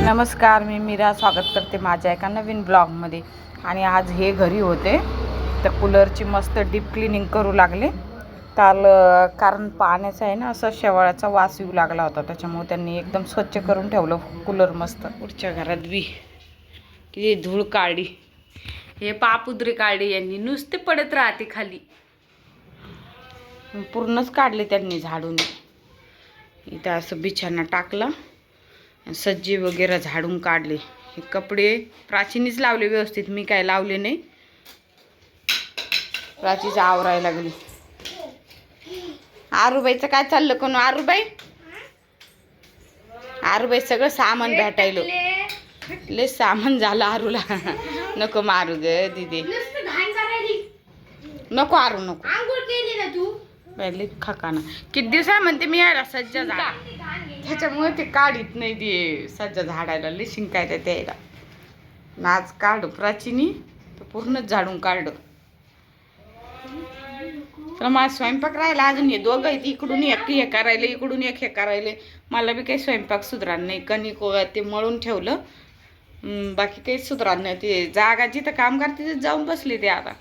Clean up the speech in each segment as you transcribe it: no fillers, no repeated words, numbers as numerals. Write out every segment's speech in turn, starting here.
नमस्कार, मी मीरा स्वागत करते माझ्या एका नवीन ब्लॉगमध्ये. आणि आज हे घरी होते तर कूलरची मस्त डीप क्लिनिंग करू लागले. काल कारण पाण्याचा आहे ना, असं शेवाळाचा वास येऊ लागला होता, त्याच्यामुळे त्यांनी एकदम स्वच्छ करून ठेवलं कूलर मस्त. पुढच्या घरात बी किती धूळ काढली, हे पापुद्रे काढले यांनी, नुसते पडत राहते खाली. पूर्णच काढले त्यांनी झाडून. इथं असं बिछाना टाकला, सज्जे वगैरे झाडून काढले. हे कपडे प्राचीनीच लावले व्यवस्थित, मी काय लावले नाही. प्राचीच आवरायला लागली. आरूबाईचं काय चाललं कोण? आरूबाई सगळं सामान भेटायला लय सामान झालं आरूला. नको मारू ग दीदी, नको आरू नको. पहिले खकाना किती दिवसा म्हणते मी यायला सज्जा झाडा, त्याच्यामुळे ते काढीत नाही ते सज्जा झाडायला. लय शिंकायचं त्याला. नाच काढ प्राचीनी तर पूर्णच झाडून काढ. तर मला स्वयंपाक राहिला अजून. हे दोघं आहेत, इकडून एक हे करायले, इकडून एक हे करायले. मला बी काही स्वयंपाक सुधरा नाही. कणिक ते मळून ठेवलं, बाकी काही सुधरा नाही. ते जागा जिथं काम करते तिथं जाऊन बसली ते. आता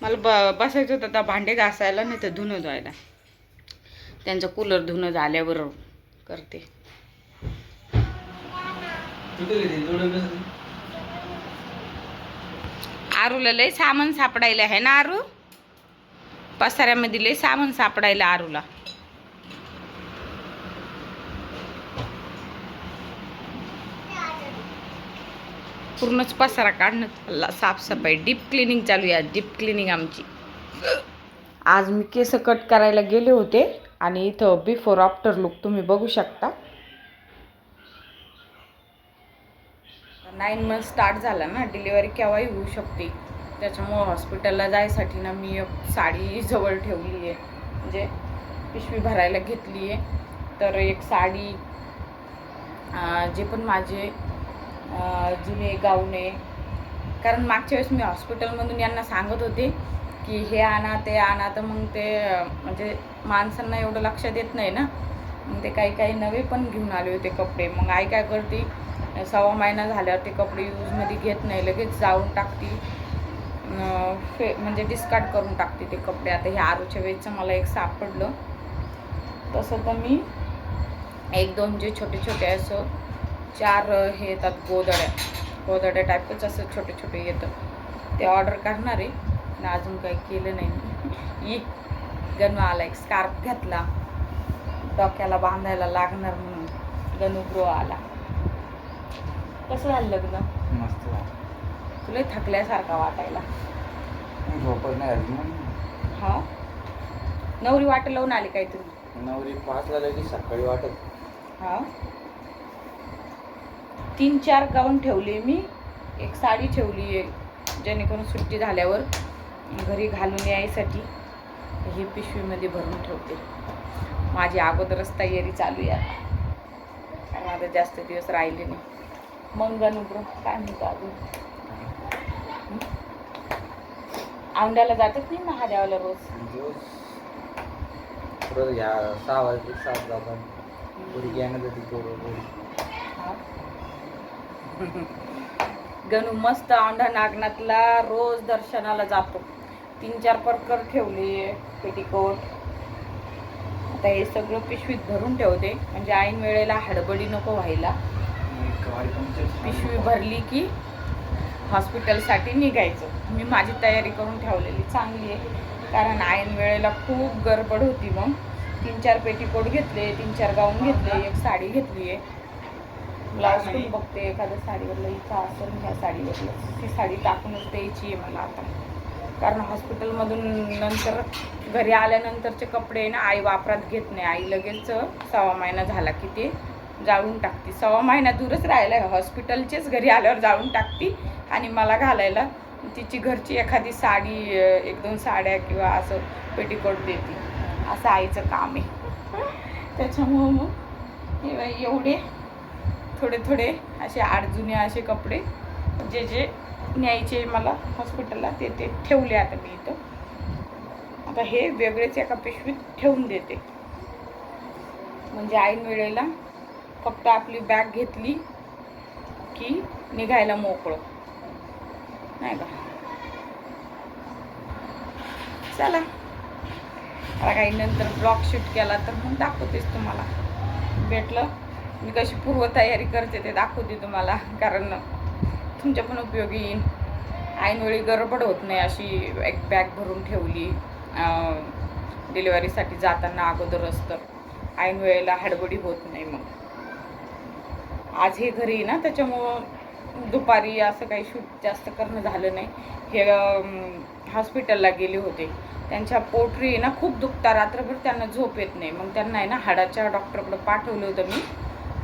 मला बसायचं होतं तर भांडे घासायला, नाही तर धुणं धुवायला. त्यांचं कूलर धुणं झाल्यावर करते. आरूला लय सामान सापडायला आहे ना आरू, पसाऱ्यामध्ये लय सामान सापडायला आरूला. पूर्णच पसारा काढणं, साफसफाई, डीप क्लिनिंग चालू आहे. डीप क्लिनिंग आमची. आज मी केस कट करायला गेले होते आणि इथं बिफोर आफ्टर लुक तुम्ही बघू शकता. 9 मंथ स्टार्ट झाला ना, डिलिव्हरी केव्हाही होऊ शकते. त्याच्यामुळं हॉस्पिटलला जायसाठी ना मी एक साडी जवळ ठेवली आहे, म्हणजे पिशवी भरायला घेतली आहे. तर एक साडी, जे पण माझे जुने गाऊन आहे. कारण मागच्या वेळेस मी हॉस्पिटलमधून यांना सांगत होते की हे आणा ते आणा, तर मग ते म्हणजे माणसांना एवढं लक्षात येत नाही ना. मग ते काही नवे पण घेऊन आले होते कपडे. मग आई काय करते, 1.25 महिना झाल्यावर ते कपडे यूजमध्ये घेत नाही, लगेच जाळून टाकते, म्हणजे डिस्कार्ड करून टाकते ते कपडे. आता हे आरूच्या वेळेचं मला एक सापडलं. तसं तर मी 1-2 जे छोटे छोटे असं 4 हे येतात गोदड्या टाईपच असं छोटे छोटे येतं, ते ऑर्डर करणार आहे. आणि अजून काही केलं नाही. गणू आला, एक स्कार्फ घेतला, डोक्याला बांधायला लागणार म्हणून गणू ब्रो आला. कसं झालं लग्न? मस्त. तुला थकल्यासारखा वाटायला? झोपच नाही आली. हा, नवरी वाट लावून आली काय तुम्ही? नवरी 5ला लगेच सकाळी वाटत. हा, 3-4 गाऊन ठेवले मी, एक साडी ठेवली आहे, जेणेकरून सुट्टी झाल्यावर घरी घालून यायसाठी. ही पिशवीमध्ये भरून ठेवते. माझी अगोदरच तयारी चालू आहे, कारण आता जास्त दिवस राहिले नाही. मग गणू ब्रो काय म्हणतो अजून? औंड्याला जातच नाही महादेवाला रोज? रोज या 6 वाजता 7 जातात. पुरी ज्ञान जाते पोरं. गणू मस्त औंढा नागनाथला रोज दर्शनाला जातो. 3-4 परकर ठेवले, पेटीकोट. आता हे सगळं पिशवीत भरून ठेवते, म्हणजे ऐन वेळेला हडबडी नको व्हायला. पिशवी भरली की हॉस्पिटलसाठी निघायचं. मी माझी तयारी करून ठेवलेली चांगली आहे, कारण ऐन वेळेला खूप गडबड होती. मग 3-4 पेटीकोट घेतले, 3-4 गाऊन घेतले, एक साडी घेतली आहे. ब्लाऊज पण बघते एखाद्या साडीवरला इच्छा असेल ह्या साडीवरलं, ती साडी टाकूनच द्यायची आहे मला आता. कारण हॉस्पिटलमधून नंतर घरी आल्यानंतरचे कपडे ना आई वापरात घेत नाही. आई लगेच 1.25 महिना झाला की ते जाळून टाकते. 1.25 महिना दूरच राहिला, हॉस्पिटलचेच घरी आल्यावर जाळून टाकते. आणि मला घालायला तिची घरची एखादी साडी, 1-2 साड्या किंवा असं पेटीकोट देते. असं आईचं काम आहे. त्याच्यामुळं मग एवढे थोडे असे 8 जुने असे कपडे जे न्यायचे मला हॉस्पिटलला ते ठेवले आता मी इथं. आता हे वेगळेच एका पिशवीत ठेवून देते. म्हणजे ऐन वेळेला फक्त आपली बॅग घेतली की निघायला मोकळं, नाही का. चला आता काही नंतर ब्लॉग शूट केला तर मग दाखवतेच तुम्हाला. भेटलं मी कशी पूर्वतयारी करते ते दाखवते तुम्हाला, कारण तुमच्या पण उपयोगी येईल. ऐनवेळी गडबड होत नाही, अशी एक बॅग भरून ठेवली डिलिव्हरीसाठी जाताना अगोदरच, तर ऐन वेळेला हडबडी होत नाही. मग आज हे घरी ना, त्याच्यामुळं दुपारी असं काही शूट जास्त करणं झालं नाही. हे हॉस्पिटलला गेले होते, त्यांच्या पोटरी ना खूप दुखता, रात्रभर त्यांना झोप येत नाही. मग त्यांना आहे ना हाडाच्या डॉक्टरकडे पाठवलं होतं मी,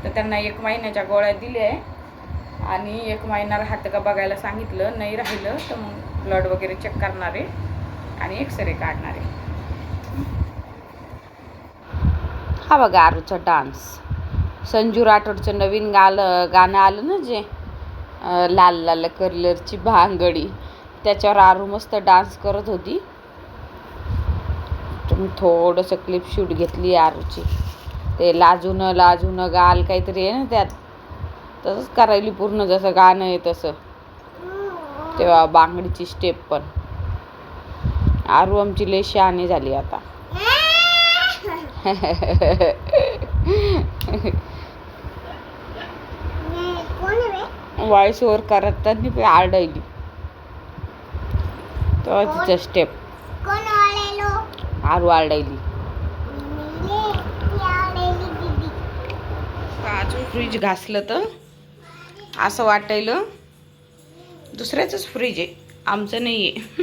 तर त्यांना 1 महिन्याच्या गोळ्या दिल्या आहे आणि 1 महिना राहतं का बघायला सांगितलं. नाही राहिलं तर मग ब्लड वगैरे चेक करणार आहे आणि एक्सरे काढणार आहे. हा बघा आरूचा डान्स. संजू राठोडचं नवीन गाणं आलं ना, जे लाल लाल कलरची भांगडी, त्याच्यावर आरू मस्त डान्स करत होती. मी थोडंसं क्लिप शूट घेतली आरूची. ते लाजून गाल काहीतरी आहे ना त्यात, तसंच करायली पूर्ण जसं गाणं आहे तसं. तेव्हा बांगडीची स्टेप पण. आरू आमची लय शहाणी झाली आता. व्हॉइस ओव्हर करताना आरडायली तेव्हा तिच्या स्टेप. आरू आरडायली. अजून फ्रीज घासलं तर असं वाटायलं दुसऱ्याचंच फ्रीज आहे, आमचं नाही आहे.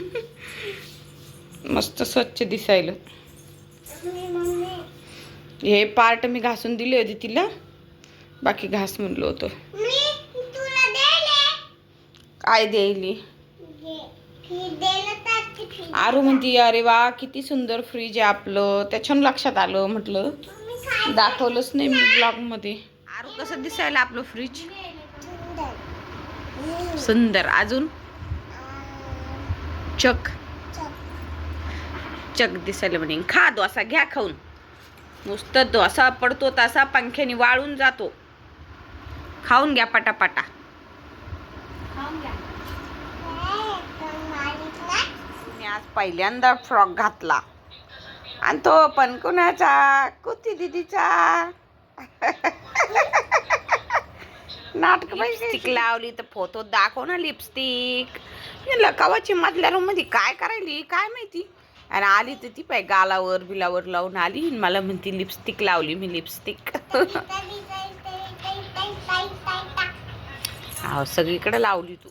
मस्त स्वच्छ दिसायलं. हे पार्ट मी घासून दिले होते तिला, बाकी घास म्हणलं होतं. काय द्यायली आरू म्हणती अरे वा किती सुंदर फ्रीज आहे आपलं, त्याच्यानं लक्षात आलं. म्हटलं दाखवलंच नाही मी ब्लॉग मध्ये. आरू कसं दिसायला आपलं फ्रीज? सुंदर. अजून चक चक दिसायला म्हणे. खा डोसा, घ्या खाऊन. नुसतं डोसा पडतो तसा पंख्याने वाळून जातो. खाऊन घ्या पटापटा. मी आज पहिल्यांदा फ्रॉक घातला आणि तो पण कुणाचा? कुती दीदीचा. नाटक. लिपस्टिक लावली तर फोटो दाखव ना लिपस्टिक. लकावाची मधल्या रूम मध्ये काय करायली काय माहिती. आणि आली तर ती पाय गालावर बिलावर लावून आली, मला म्हणती लिपस्टिक लावली मी लिपस्टिक. सगळीकडे लावली तू.